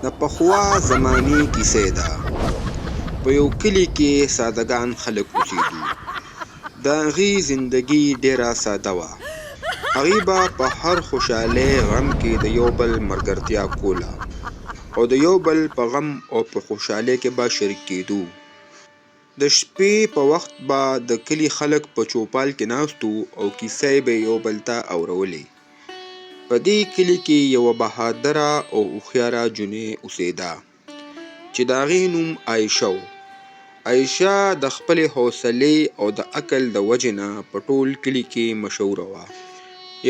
د پخوا زمانې کیسې ده. په یو کلي کې سادهګان خلک اوسېدو. د هغې زندګي ډېره ساده وه. هغې به په هر خوشحالۍ غم کې د یو بل ملګرتیا کوله او د یو بل په غم او په خوشحالۍ کې به شریک کېدو. د شپې په وخت به د کلي خلک په چوپال کې ناست وو او کیسې به یو بل ته اورولې. په دې کلي کې یوه بهادره او هوښیاره جونۍ اوسېده چې د هغې نوم عایشه و. عایشه د خپلې حوصلې او د عقل د وجې نه په ټول کلي کې مشهوره وه.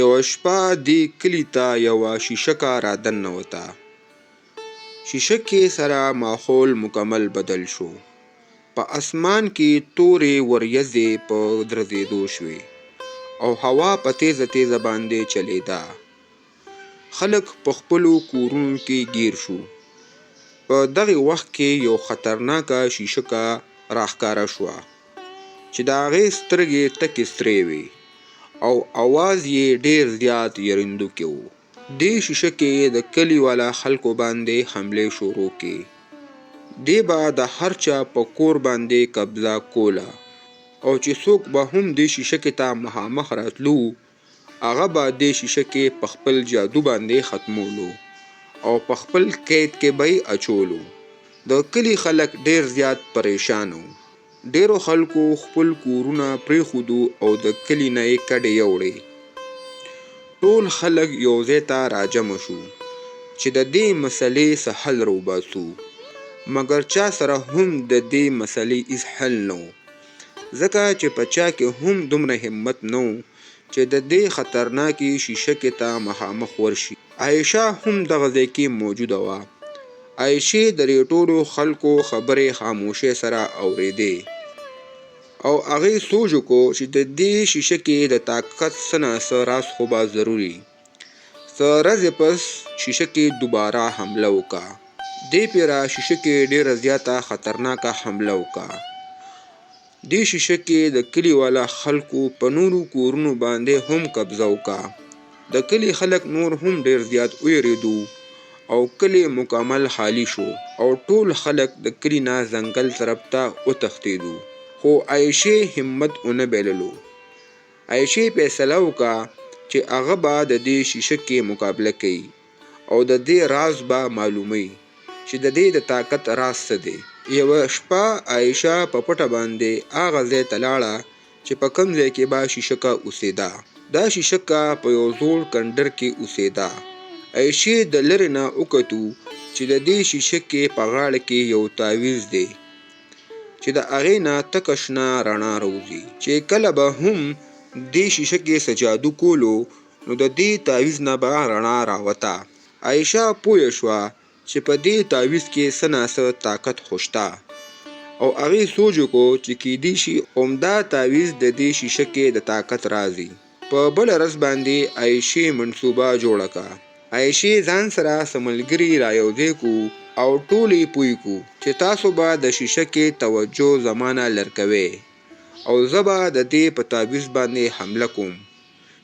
یوه شپه دې کلي ته یوه شیشکه رادننوته. شیشکې سره ماحول مکمل بدل شو. په اسمان کې تورې وریځې په درزېدو شوې او هوا په تیزه تیزه باندې چلیده. خلک په خپلو کورونو کې گیر شو. په دغه وخت کې یو خطرناکه شیشکه راښکاره شوه چې د هغې سترګې تکې سرې وې او اواز یې ډېر زیات یرندوکی و. دې شیشکې د کلي والا خلکو باندې حملې شروع کړې. دې به د هر چا په کور باندې قبضه کوله او چې څوک به هم دې شیشکې ته مخامخ راتلو هغه به دې شیشکې په خپل جادو باندې ختمولو او په خپل قید کې به یې اچولو. د کلي خلک ډېر زیات پریشان وو. ډېرو خلکو خپل کورونه پرېښودو او د کلي نه یې کډې یوړې. ټول خلک یو ځای ته راجمع شو چې د دې مسلې څه حل راوباسو. مګر چا سره هم د دې مسلې هیڅ حل نه و، ځکه چې په چا کې هم دومره همت نه و چې د دې خطرناکې شیشکې ته مخامخ ورشي. عایشه هم دغه ځای کې موجوده وه. عایشې د دې ټولو خلکو خبرې خاموشۍ سره اورېدې او هغې سوچ وکړو چې د دې شیشکې د طاقت څه نه څه راز خو به ضروري. څه ورځې پس شیشکې دوباره حمله وکړه. دې پیره شیشکې ډېره زیاته خطرناکه حمله وکړه. دې شیشکې د کلي والا خلکو په نورو کورونو باندې هم قبضه وکړه. د کلي خلک نور هم ډېر زیات ویرېدو او کلی مکمل خالی شو او ټول خلک د کلي نه ځنګل طرف ته وتښتېدو. خو عایشې همت ونه بایللو. عایشې فیصله وکړه چې هغه به د دې شیشکې مقابله کوي او د دې راز به معلوموي چې د دې د طاقت راز څه دی. یوه شپه عایشه په پټه باندې هغه ځای ته لاړه چې په کوم ځای کې به شیشکه اوسېده. دا شیشکه په یو زوړ کندر کې اوسېده. عایشې د لرې نه وکتو چې د دې شیشکې په غاړه کې یو تعویذ دی چې د هغې نه تکه شنه رڼا راوځي. چې کله به هم دې شیشکې څه جادو کولو نو د دې تعویذ نه به رڼا راوته. عایشه پوه شوه چې په دې تعویذ کې څه نه څه طاقت خو شته او هغې سوچ وکړو چې کیدای شي همدا تعویذ د دې شیشکې د طاقت راځي. په بله ورځ باندې عایشې منصوبه جوړه کړه. عایشې ځان سره څه ملګري رایوځای کړو او ټول یې پوه کړو چې تاسو به د شیشکې توجه زما نه لرې کوئ او زه به د دې په تعویذ باندې حمله کوم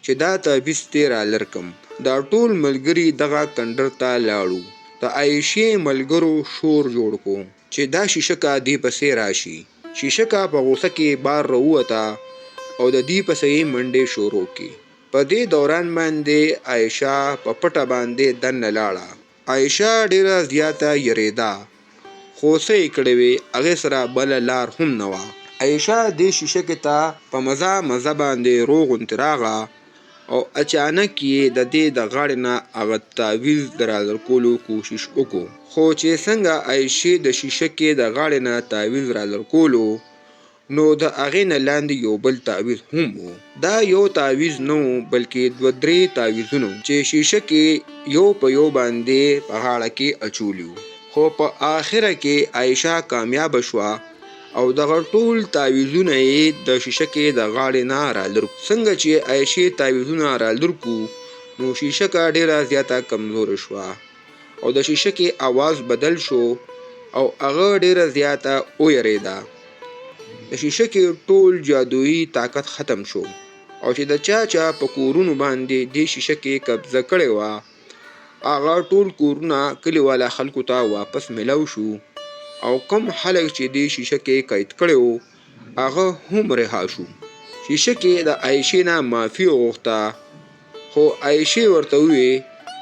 چې دا تعویذ دې را لرې کړم. دا ټول ملګري دغه کندر ته لاړو. د عایشې ملګرو شور جوړ کړو چې دا شیشکه دې پسې راشي. شیشکه په غوسه کې بار راووته او د دې پسې یې منډې شروع کړې. په دې دوران باندې عایشه په پټه باندې دننه لاړه. عایشه ډېره زیاته یریده خو څه یې کړی وې هغې سره بله لار هم نه وه. عایشه دې شیشکې ته په مزه مزه باندې روغونتې راغله او اچانک یې د دې د غاړې نه هغه تعویذ د رالرې کولو کوشش وکړو. خو چې څنګه عایشې د شیشکې د غاړې نه تعویذ رالرې کولو نو د هغې نه لاندې یو بل تعویذ هم و. دا یو تعویذ نه و بلکې دوه درې تعویذونه و چې شیشکې یو په یو باندې په غاړه کې اچولي وو. خو په آخره کې عایشه کامیابه شوه او دغه ټول تعویذونه یې د شیشکې د غاړې نه رالرې کړو. څنګه چې عایشې تعویذونه رالرې کړو نو شیشکه ډېره زیاته کمزوره شوه او د شیشکې اواز بدل شو او هغه ډېره زیاته ویرېده. د شیشکې ټول جادویي طاقت ختم شو او چې د چا په کورونو باندې دې شیشکې قبضه کړې وه هغه ټول کورونه کلیواله خلکو ته واپس ملو شو او کم خلک چې دې شیشه کې قید کړی وو هغه هم رها شو. شیشه کې د عایشې نه معافي وغوښته خو عایشې ورته ووی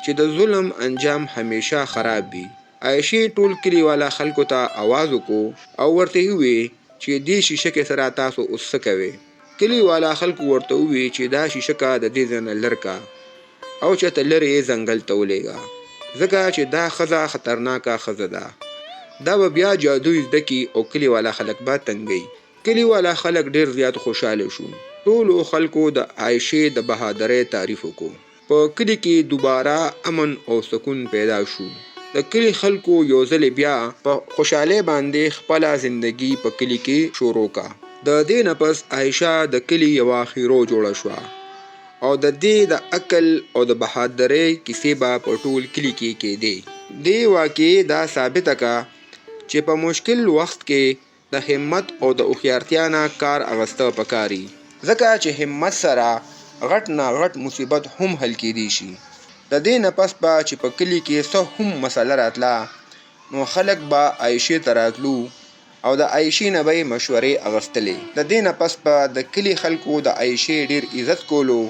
چې د ظلم انجام همیشه خراب وي. عایشې ټول کلیواله خلکو ته आवाज وکړو او ورته ووی چې دې شیشه کې سره تاسو اوس څه کوئ. کلیواله خلکو ورته ووی چې دا شیشه کا د دې ځای نه لرې کا او چېرته لرې یې ځنګل ته ولېږه ځکه چې دا ښځه خطرناکه ښځه ده. دا به بیا جادوی زده کي او کلیواله خلک به تنګوي. کلیواله خلک ډېر زیات خوشحاله شو. ټولو خلکو د عایشې د بهادرۍ تعریف وکړو. په کلي کې دوباره امن او سکون پیدا شو. د کلي خلکو یو ځل بیا په خوشحالۍ باندې خپله زندگی په کلي کې شروع کا. د دې نه پس عایشه د کلي یوه هیرو جوړه شوه او د دې د عقل او د بهادرۍ کیسې به په ټول کلي کې کېدې. دې واقعې دا ثابته که چې په مشکل وخت کې د همت او د هوښیارتیا نه کار اخیسته پکاري ځکه چې همت سره غټ نه غټ مصیبت هم حل کېدی شي. د دې نه پس به چې په کلي کې څه هم مسله راتله نو خلک به عایشې ته راتلو او د عایشې نه به یې مشورې اخیستلې. د دې نه پس به د کلي خلکو د عایشې ډېر عزت کولو